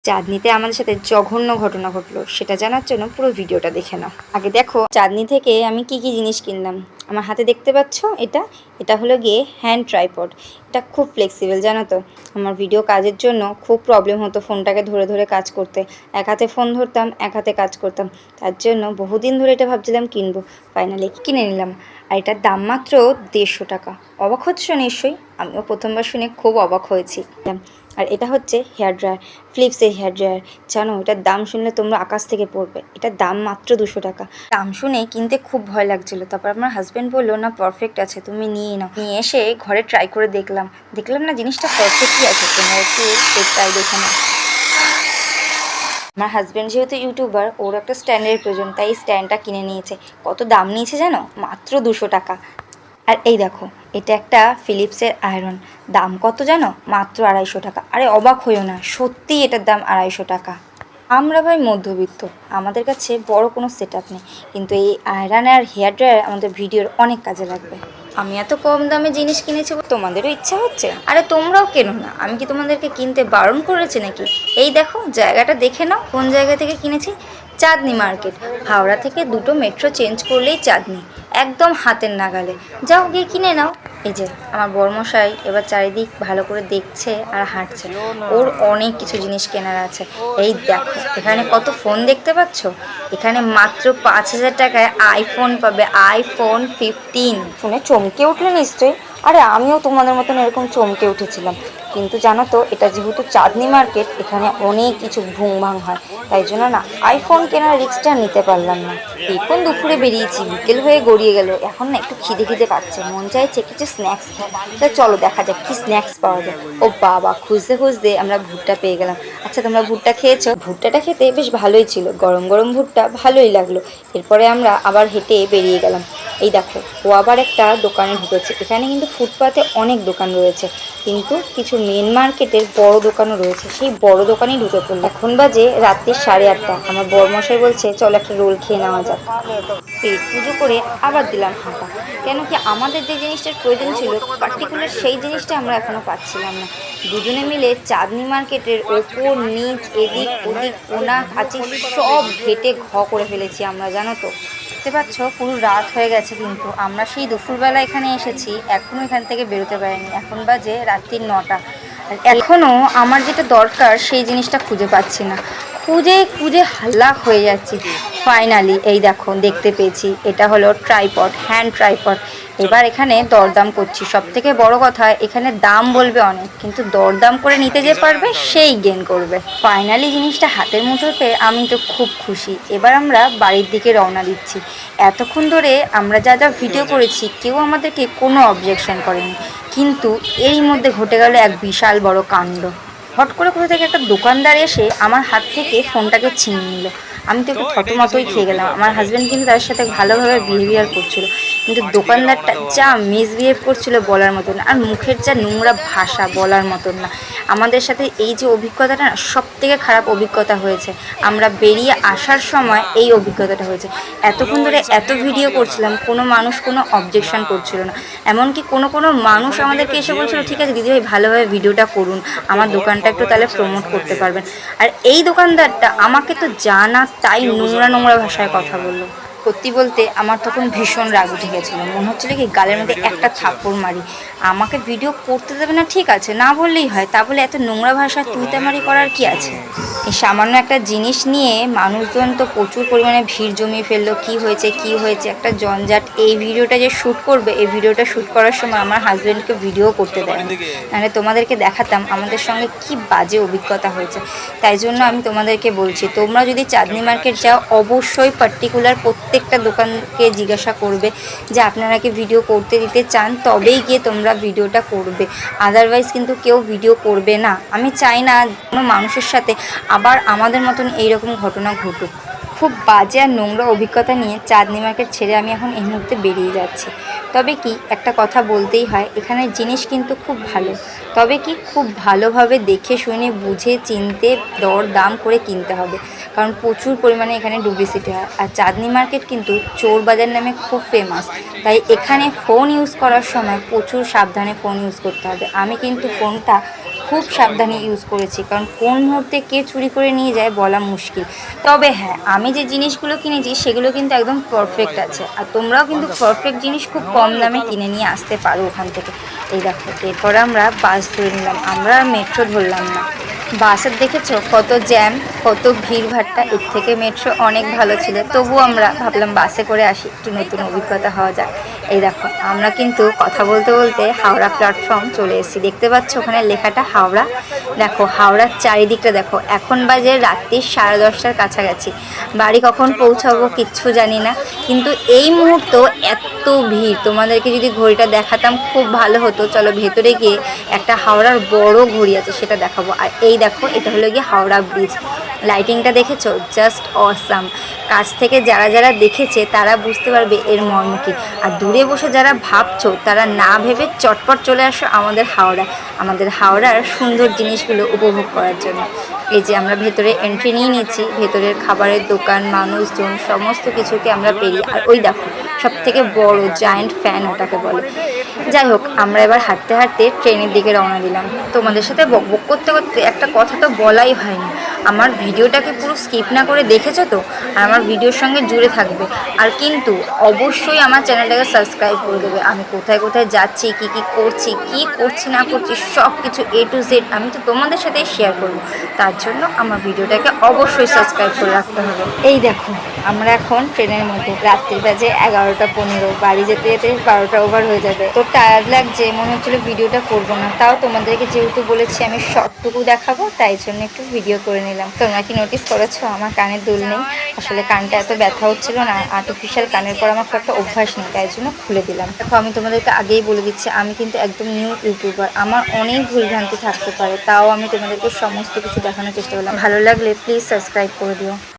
চাঁদনিতে আমাদের সাথে জঘন্য ঘটনা ঘটলো, সেটা জানার জন্য পুরো ভিডিওটা দেখে নাও। আগে দেখো চাঁদনি থেকে আমি কি কি জিনিস কিনলাম। আমার হাতে দেখতে পাচ্ছ, এটা হলো গিয়ে হ্যান্ড ট্রাইপড। এটা খুব ফ্লেক্সিবল, জানো তো। আমার ভিডিও কাজের জন্য খুব প্রবলেম হতো ফোনটাকে ধরে ধরে কাজ করতে। এক হাতে ফোন ধরতাম, এক হাতে কাজ করতাম। তার জন্য বহুদিন ধরে এটা ভাবছিলাম কিনবো, ফাইনালি কিনে নিলাম। আর এটার দাম মাত্র 150 টাকা। অবাক হচ্ছ নিশ্চয়ই, আমিও প্রথমবার শুনে খুব অবাক হয়েছি। আর এটা হচ্ছে হেয়ার ড্রায়ার, ফিলিপসের হেয়ার ড্রায়ার। জানো এটার দাম শুনলে তোমরা আকাশ থেকে পড়বে। এটার দাম মাত্র 200 টাকা। দাম শুনে কিনতে খুব ভয় লাগছিল, তারপর আমার হাজব্যান্ড বললো না পারফেক্ট আছে, তুমি নিয়ে নাও। নিয়ে এসে ঘরে ট্রাই করে দেখলাম না জিনিসটা পারফেক্টই আছে। তোমরা একটু ট্রাই দেখে নাও। আমার হাজব্যান্ড যেহেতু ইউটিউবার, ওর একটা স্ট্যান্ডের প্রয়োজন, তাই স্ট্যান্ডটা কিনে নিয়েছে। কত দাম নিয়েছে জানো? মাত্র 200 টাকা। আর এই দেখো, এটা একটা ফিলিপসের আয়রন। দাম কত জানো? মাত্র 250 টাকা। আরে অবাক হইও না, সত্যিই এটার দাম 250 টাকা। আমরা ভাই মধ্যবিত্ত, আমাদের কাছে বড় কোনো সেট আপ নেই, কিন্তু এই আয়রন আর হেয়ার ড্রায়ার আমাদের ভিডিওর অনেক কাজে লাগবে। আমি এত কম দামে জিনিস কিনেছি, তোমাদেরও ইচ্ছা হচ্ছে? আরে তোমরাও কেনো না, আমি কি তোমাদেরকে কিনতে বারণ করেছি নাকি? এই দেখো জায়গাটা দেখে নাও, কোন জায়গা থেকে কিনেছি। চাঁদনি মার্কেট। হাওড়া থেকে 2টো মেট্রো চেঞ্জ করলেই চাঁদনি, একদম হাতের নাগালে। যাও গিয়ে কিনে নাও। এই যে আমার বড়মশাই এবার চারিদিক ভালো করে দেখছে আর হাঁটছে। ওর অনেক কিছু জিনিস কেনার আছে। এই দেখো এখানে কত ফোন দেখতে পাচ্ছ। এখানে মাত্র 5000 টাকায় আইফোন পাবে, আইফোন 15। শুনে চমকে উঠলে নিশ্চয়ই। আরে আমিও তোমাদের মতন এরকম চমকে উঠেছিলাম, কিন্তু জানো তো এটা যেহেতু চাঁদনি মার্কেট, এখানে অনেক কিছু ভুংভাং হয়, তাই জন্য না আইফোন কেনার রিস্কটা নিতে পারলাম না। এখন দুপুরে বেরিয়েছি, বিকেল হয়ে গড়িয়ে গেল, এখন না একটু খিদে পাচ্ছে, মন চাইছে কিছু স্ন্যাক্স খাই। তা চলো দেখা যাক কি স্ন্যাক্স পাওয়া যায়। ও বাবা, খুঁজতে খুঁজতে আমরা ভুট্টা পেয়ে গেলাম। আচ্ছা তোমরা ভুট্টা খেয়েছো? ভুট্টাটা খেতে বেশ ভালোই ছিল, গরম গরম ভুট্টা, ভালোই লাগলো। এরপরে আমরা আবার হেঁটে বেরিয়ে গেলাম। এই দেখো ও আবার একটা দোকানে ঢুকেছে। এখানে কিন্তু ফুটপাতে অনেক দোকান রয়েছে, কিন্তু কিছু মেন মার্কেটের বড় দোকানও রয়েছে, সেই বড় দোকানেই ঢুকে পড়লো। এখন বাজে রাত্রি 8:30। আমার বরমশাই বলছে চল একটা রোল খেয়ে নেওয়া যাক। পেট পুজো করে আবার দিলাম হাঁটা, কেন কি আমাদের যে জিনিসটার প্রয়োজন ছিল পার্টিকুলার সেই জিনিসটা আমরা এখনো পাচ্ছিলাম না। দুজনে মিলে চাঁদনি মার্কেটের ওপর নিচ এদিক ওদিক কোনা কাচি সব ঘেটে করে ফেলেছি আমরা, জানো তো। দেখতে পাচ্ছ পুরো রাত হয়ে গেছে, কিন্তু আমরা সেই দুপুরবেলা এখানে এসেছি, এখনও এখান থেকে বেরোতে পারিনি। এখন বাজে রাত্রি 9টা। এখনও আমার যেটা দরকার সেই জিনিসটা খুঁজে পাচ্ছি না, খুঁজে হাল্লা হয়ে যাচ্ছি। ফাইনালি এই দেখো দেখতে পেয়েছি, এটা হলো ট্রাইপড, হ্যান্ড ট্রাইপড। এবার এখানে দরদাম করছি। সব থেকে বড় কথা, এখানে দাম বলবে অনেক, কিন্তু দরদাম করে নিতে যে পারবে সেই গেন করবে। ফাইনালি জিনিসটা হাতের মুঠোয় পেয়ে আমি তো খুব খুশি। এবার আমরা বাড়ির দিকে রওনা দিচ্ছি। এতক্ষণ ধরে আমরা যা যা ভিডিও করেছি কেউ আমাদেরকে কোনো অবজেকশন করেনি, কিন্তু এরই মধ্যে ঘটে গেল এক বিশাল বড় কাণ্ড। হট করে কোথা থেকে একটা দোকানদার এসে আমার হাত থেকে ফোনটাকে ছিনিয়ে নিল। আমি তো একটু থতমতই খেয়ে গেলাম। আমার হাজব্যান্ড কিন্তু তার সাথে ভালোভাবে বিহেভিয়ার করছিল, কিন্তু দোকানদারটা যা মিসবিহেভ করছিল বলার মতন না, আর মুখের যা নোংরা ভাষা বলার মতন না। আমাদের সাথে এই যে অভিজ্ঞতাটা না, সব থেকে খারাপ অভিজ্ঞতা হয়েছে। আমরা বেরিয়ে আসার সময় এই অভিজ্ঞতাটা হয়েছে। এতক্ষণ ধরে এত ভিডিও করছিলাম, কোনো মানুষ কোনো অবজেকশন করছিল না। এমনকি কোনো মানুষ আমাদেরকে এসে বলছিল ঠিক আছে দিদিভাই ভালোভাবে ভিডিওটা করুন, আমার দোকানটা একটু তাহলে প্রমোট করতে পারবেন। আর এই দোকানদারটা আমাকে তো জানা তাই নোংরা ভাষায় কথা বললো। সত্যি বলতে আমার তখন ভীষণ রাগ উঠে গেছিলো, মনে হচ্ছিলো কি গালের মধ্যে একটা থাপ্পড় মারি। আমাকে ভিডিও করতে দেবে না ঠিক আছে, না বললেই হয়, তা বলে এত নোংরা ভাষায় তুইতামারি করার কি আছে? এই সামান্য একটা জিনিস নিয়ে মানুষজন তো প্রচুর পরিমাণে ভিড় জমিয়ে ফেললো। কি হয়েছে একটা জঞ্জাট। এই ভিডিওটা যে শ্যুট করবে, এই ভিডিওটা শ্যুট করার সময় আমার হাজব্যান্ডকে ভিডিও করতে দেয়, নাহলে তোমাদেরকে দেখাতাম আমাদের সঙ্গে কি বাজে অভিজ্ঞতা হয়েছে। তাই জন্য আমি তোমাদেরকে বলছি, তোমরা যদি চাঁদনি মার্কেট যাও অবশ্যই পার্টিকুলার প্রত্যেকটা দোকানকে জিজ্ঞাসা করবে যে আপনারা কি ভিডিও করতে দিতে চান, তবেই গিয়ে তোমরা ভিডিওটা করবে, আদারওয়াইজ কিন্তু কেউ ভিডিও করবে না। আমি চাই না কোনো মানুষের সাথে আবার আমাদের মতন এইরকম ঘটনা ঘটুক। খুব বাজে আর নোংরা অভিজ্ঞতা নিয়ে চাঁদনি মার্কেট ছেড়ে আমি এখন এই মুহূর্তে বেরিয়ে যাচ্ছি। তবে কি একটা কথা বলতেই হয়, এখানের জিনিস কিন্তু খুব ভালো, তবে কি খুব ভালোভাবে দেখে শুনে বুঝে চিনতে দর দাম করে কিনতে হবে, কারণ প্রচুর পরিমাণে এখানে ডুপ্লিসিটি হয়। আর চাঁদনি মার্কেট কিন্তু চোর বাজার নামে খুব ফেমাস, তাই এখানে ফোন ইউজ করার সময় প্রচুর সাবধানে ফোন ইউজ করতে হবে। আমি কিন্তু ফোনটা খুব সাবধানে ইউজ করেছি, কারণ কোন মুহূর্তে কে চুরি করে নিয়ে যায় বলা মুশকিল। তবে হ্যাঁ, আমি যে জিনিসগুলো কিনেছি সেগুলো কিন্তু একদম পারফেক্ট আছে, আর তোমরাও কিন্তু পারফেক্ট জিনিস খুব কম দামে কিনে নিয়ে আসতে পারো ওখান থেকে। এই দেখো, এরপরে আমরা বাস ধরে নিলাম, আমরা আর মেট্রো ধরলাম না। বাসের দেখেছো কত জ্যাম, কত ভিড়ভাট্টা, এর থেকে মেট্রো অনেক ভালো ছিল। তবু আমরা ভাবলাম বাসে করে আসি, একটু নতুন অভিজ্ঞতা হওয়া যায়। এই দেখো, আমরা কিন্তু কথা বলতে বলতে হাওড়া প্ল্যাটফর্ম চলে এসেছি। দেখতে পাচ্ছ ওখানে লেখাটা হাওড়া। দেখো হাওড়ার চারিদিকটা দেখো, এখন বাজে রাত্রি 10:30টার কাছাকাছি। বাড়ি কখন পৌঁছাবো কিচ্ছু জানি না, কিন্তু এই মুহূর্ত এত ভিড়, তোমাদেরকে যদি ঘড়িটা দেখাতাম খুব ভালো হতো। চলো ভেতরে গিয়ে একটা হাওড়ার বড় ঘড়ি আছে সেটা দেখাবো। আর এই দেখো, এটা হলো গিয়ে হাওড়া ব্রিজ। লাইটিংটা দেখেছো, জাস্ট অসাম। কাছ থেকে যারা যারা দেখেছে তারা বুঝতে পারবে এর মর্ম কী। আর দূরে বসে যারা ভাবছো তারা না ভেবে চটপট চলে আসো আমাদের হাওড়ায়, আমাদের হাওড়ার সুন্দর জিনিসগুলো উপভোগ করার জন্য। এই যে আমরা ভেতরে এন্ট্রি নিয়ে নিচ্ছি, ভেতরের খাবারের দোকান, মানুষজন, সমস্ত কিছুকে আমরা পেরিয়ে। আর ওই দেখো সব থেকে বড় জায়ান্ট ফ্যান ওটাকে বলে। যাই হোক, আমরা এবার হাঁটতে হাঁটতে ট্রেনের দিকে রওনা দিলাম। তোমাদের সাথে বকবক করতে করতে একটা কথা তো বলাই হয়নি, আমার ভিডিওটাকে পুরো স্কিপ না করে দেখেছো তো? আর আমার ভিডিওর সঙ্গে জুড়ে থাকবে। আর কিন্তু অবশ্যই আমার চ্যানেলটাকে সাবস্ক্রাইব করে দেবে। আমি কোথায় কোথায় যাচ্ছি, কি কি করছি, কি করছি না করছি, সব কিছু A to Z আমি তো তোমাদের সাথেই শেয়ার করবো। তার জন্য আমার ভিডিওটাকে অবশ্যই সাবস্ক্রাইব করে রাখতে হবে। এই দেখো, আমরা এখন ট্রেনের মধ্যে, রাত্রি বাজে 11:15, বাড়ি যেতে যেতে 12টা ওভার হয়ে যাবে। তো টায়ার্ড লাগছে, মনে হচ্ছিল ভিডিওটা করবো না, তাও তোমাদেরকে যেহেতু বলেছি আমি শর্টটুকু দেখাবো, তাই জন্য একটু ভিডিও করে নিলাম। তোমরা কি নোটিস করেছো আমার কানের দুল নেই? আসলে কানটা এত ব্যথা হচ্ছিল না, আর্টিফিশিয়াল কানের পর আমার খুব একটা অভ্যাস নেই, তাই জন্য খুলে দিলাম। দেখো, আমি তোমাদেরকে আগেই বলে দিচ্ছি আমি কিন্তু একদম নিউ ইউটিউবার, আমার অনেক ভুলভ্রান্তি থাকতে পারে, তাও আমি তোমাদেরকে সমস্ত কিছু দেখানোর চেষ্টা করলাম। ভালো লাগলে প্লিজ সাবস্ক্রাইব করে দিও।